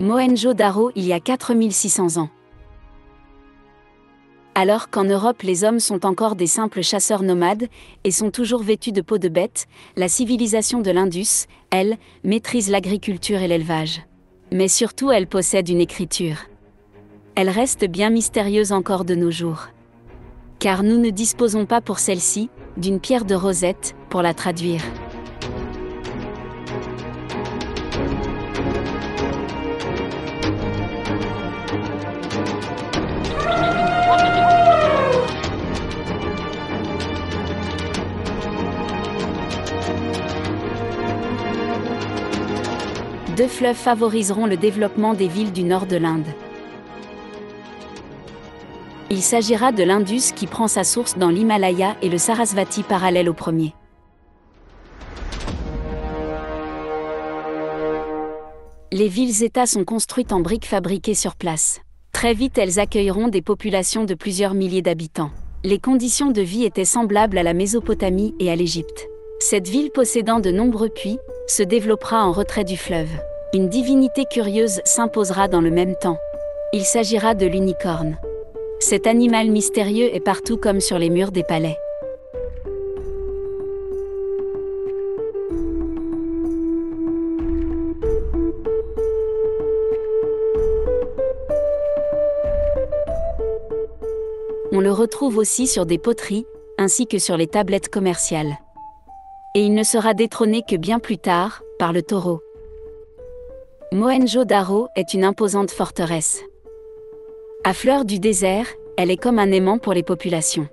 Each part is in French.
Mohenjo-Daro il y a 4600 ans. Alors qu'en Europe les hommes sont encore des simples chasseurs nomades, et sont toujours vêtus de peau de bête, la civilisation de l'Indus, elle, maîtrise l'agriculture et l'élevage. Mais surtout elle possède une écriture. Elle reste bien mystérieuse encore de nos jours. Car nous ne disposons pas pour celle-ci, d'une pierre de Rosette, pour la traduire. Deux fleuves favoriseront le développement des villes du nord de l'Inde. Il s'agira de l'Indus qui prend sa source dans l'Himalaya et le Sarasvati parallèle au premier. Les villes-États sont construites en briques fabriquées sur place. Très vite elles accueilleront des populations de plusieurs milliers d'habitants. Les conditions de vie étaient semblables à la Mésopotamie et à l'Égypte. Cette ville possédant de nombreux puits, se développera en retrait du fleuve. Une divinité curieuse s'imposera dans le même temps. Il s'agira de l'unicorne. Cet animal mystérieux est partout comme sur les murs des palais. On le retrouve aussi sur des poteries, ainsi que sur les tablettes commerciales. Et il ne sera détrôné que bien plus tard, par le taureau. Mohenjo-Daro est une imposante forteresse. À fleur du désert, elle est comme un aimant pour les populations.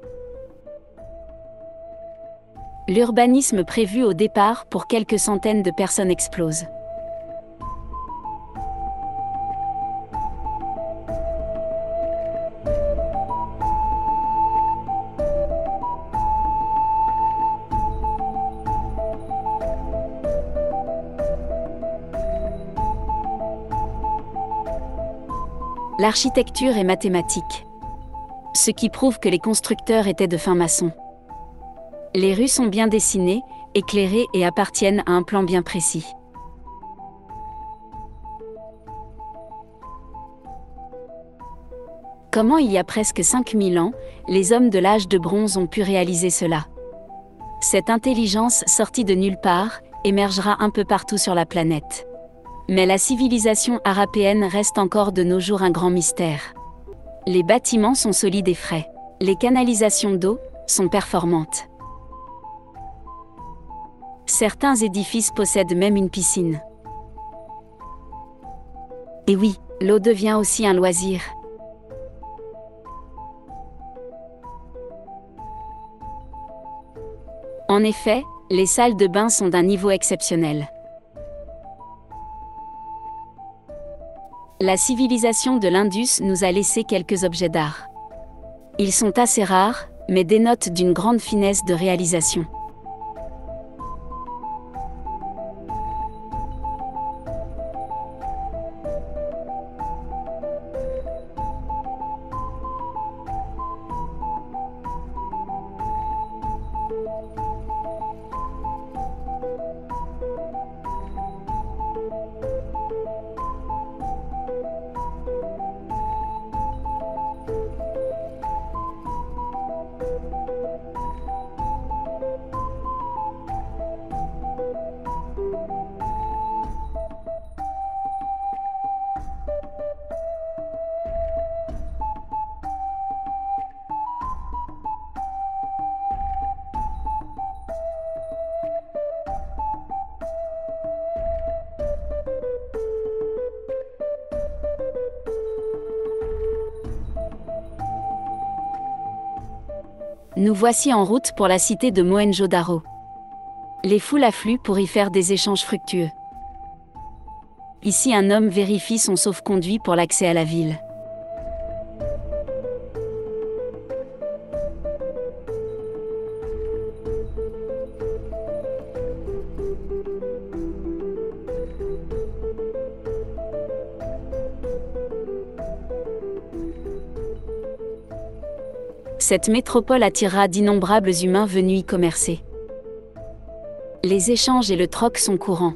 L'urbanisme prévu au départ pour quelques centaines de personnes explose. L'architecture est mathématique. Ce qui prouve que les constructeurs étaient de fins maçons. Les rues sont bien dessinées, éclairées et appartiennent à un plan bien précis. Comment il y a presque 5000 ans, les hommes de l'âge de bronze ont pu réaliser cela? Cette intelligence sortie de nulle part, émergera un peu partout sur la planète. Mais la civilisation arapéenne reste encore de nos jours un grand mystère. Les bâtiments sont solides et frais. Les canalisations d'eau sont performantes. Certains édifices possèdent même une piscine. Et oui, l'eau devient aussi un loisir. En effet, les salles de bain sont d'un niveau exceptionnel. La civilisation de l'Indus nous a laissé quelques objets d'art. Ils sont assez rares, mais dénotent d'une grande finesse de réalisation. Nous voici en route pour la cité de Mohenjo-Daro. Les foules affluent pour y faire des échanges fructueux. Ici un homme vérifie son sauf-conduit pour l'accès à la ville. Cette métropole attirera d'innombrables humains venus y commercer. Les échanges et le troc sont courants.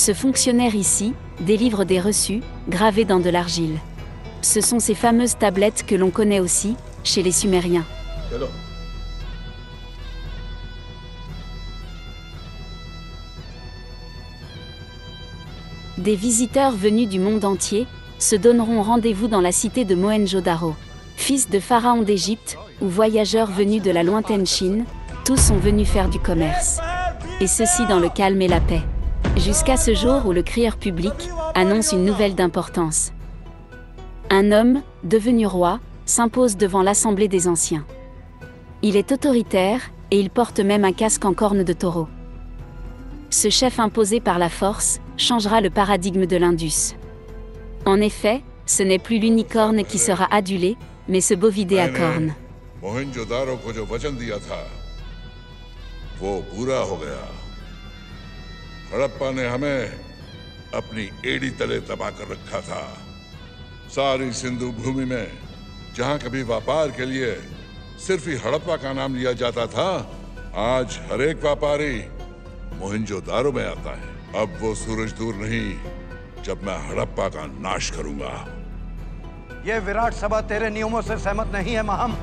Ce fonctionnaire ici délivre des reçus, gravés dans de l'argile. Ce sont ces fameuses tablettes que l'on connaît aussi, chez les Sumériens. चलो। Des visiteurs venus du monde entier se donneront rendez-vous dans la cité de Mohenjo-Daro. Fils de pharaon d'Égypte ou voyageurs venus de la lointaine Chine, tous sont venus faire du commerce. Et ceci dans le calme et la paix. Jusqu'à ce jour où le crieur public annonce une nouvelle d'importance. Un homme, devenu roi, s'impose devant l'assemblée des anciens. Il est autoritaire, et il porte même un casque en corne de taureau. Ce chef imposé par la force changera le paradigme de l'Indus. En effet, ce n'est plus l'unicorne qui sera adulé, mais ce bovidé à cornes. मोहनजोदारो को जो वचन दिया था, वो पूरा हो गया। हड़प्पा ने हमें अपनी एड़ी तले दबा कर रखा था। सारी सिंधु भूमि में जहां कभी व्यापार के लिए सिर्फ ही हड़प्पा का नाम लिया जाता था, आज हर एक व्यापारी मोहनजोदारो में आता है। अब वो सूरज दूर नहीं जब मैं हड़प्पा का नाश करूंगा। ये विराट सभा तेरे नियमों से सहमत नहीं है Meham.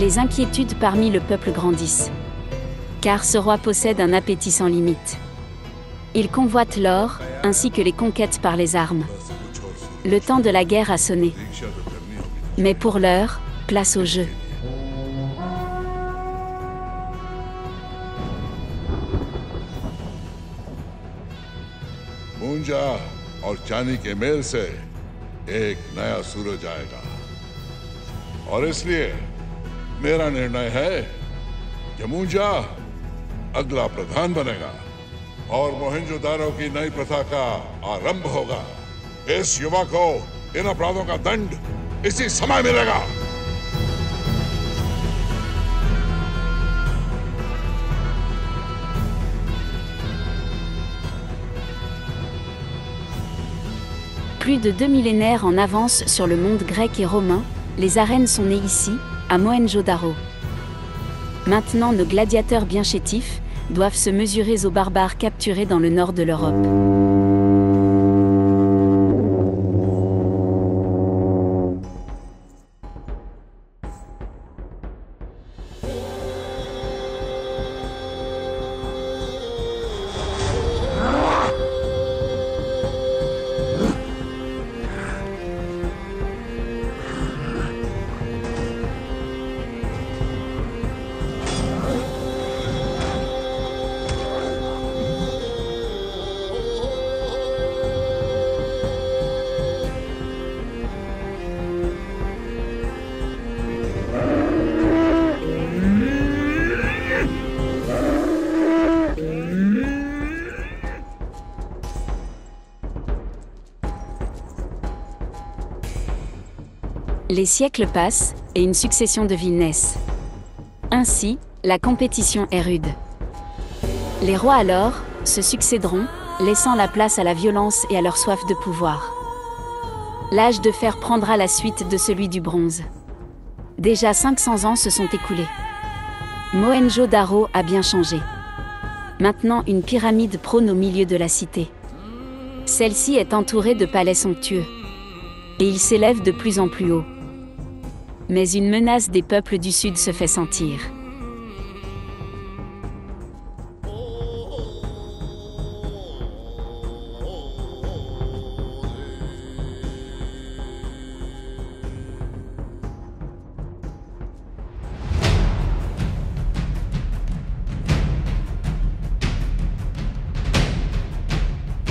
Les inquiétudes parmi le peuple grandissent. Car ce roi possède un appétit sans limite. Il convoite l'or, ainsi que les conquêtes par les armes. Le temps de la guerre a sonné. Mais pour l'heure, place au jeu. मूंजा और चांदी के मेल से एक नया सूरज आएगा और इसलिए मेरा निर्णय है कि मूंजा अगला प्रधान बनेगा और मोहनजोदारो की नई प्रथा का आरंभ होगा। इस युवा को इन अपराधों का दंड इसी समय मिलेगा। Plus de 2 millénaires en avance sur le monde grec et romain, les arènes sont nées ici, à Mohenjo-Daro. Maintenant, nos gladiateurs bien chétifs doivent se mesurer aux barbares capturés dans le nord de l'Europe. Les siècles passent, et une succession de villes naissent. Ainsi, la compétition est rude. Les rois alors se succéderont, laissant la place à la violence et à leur soif de pouvoir. L'âge de fer prendra la suite de celui du bronze. Déjà 500 ans se sont écoulés. Mohenjo-Daro a bien changé. Maintenant une pyramide prône au milieu de la cité. Celle-ci est entourée de palais somptueux. Et il s'élève de plus en plus haut. Mais une menace des peuples du Sud se fait sentir.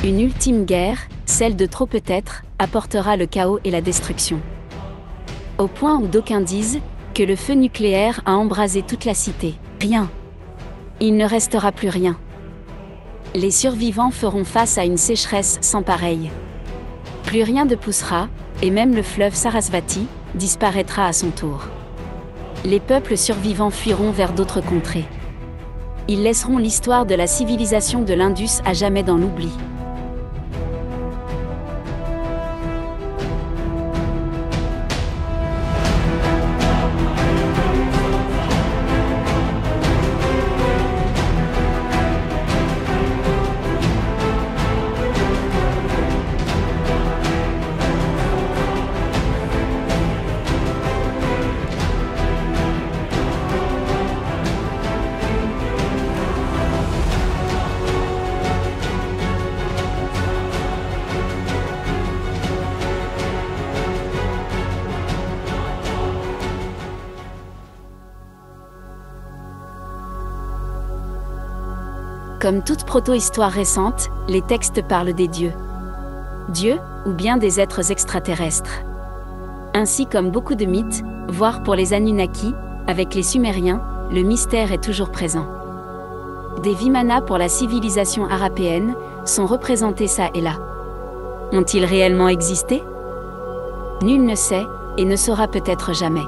Une ultime guerre, celle de trop peut-être, apportera le chaos et la destruction. Au point où d'aucuns disent que le feu nucléaire a embrasé toute la cité. Rien. Il ne restera plus rien. Les survivants feront face à une sécheresse sans pareille. Plus rien ne poussera, Et même le fleuve Sarasvati disparaîtra à son tour. Les peuples survivants fuiront vers d'autres contrées. Ils laisseront l'histoire de la civilisation de l'Indus à jamais dans l'oubli. Comme toute proto-histoire récente, les textes parlent des dieux. Dieux, ou bien des êtres extraterrestres. Ainsi comme beaucoup de mythes, voire pour les Anunnaki, avec les Sumériens, le mystère est toujours présent. Des Vimana pour la civilisation arapéenne sont représentés ça et là. Ont-ils réellement existé? Nul ne sait, et ne saura peut-être jamais.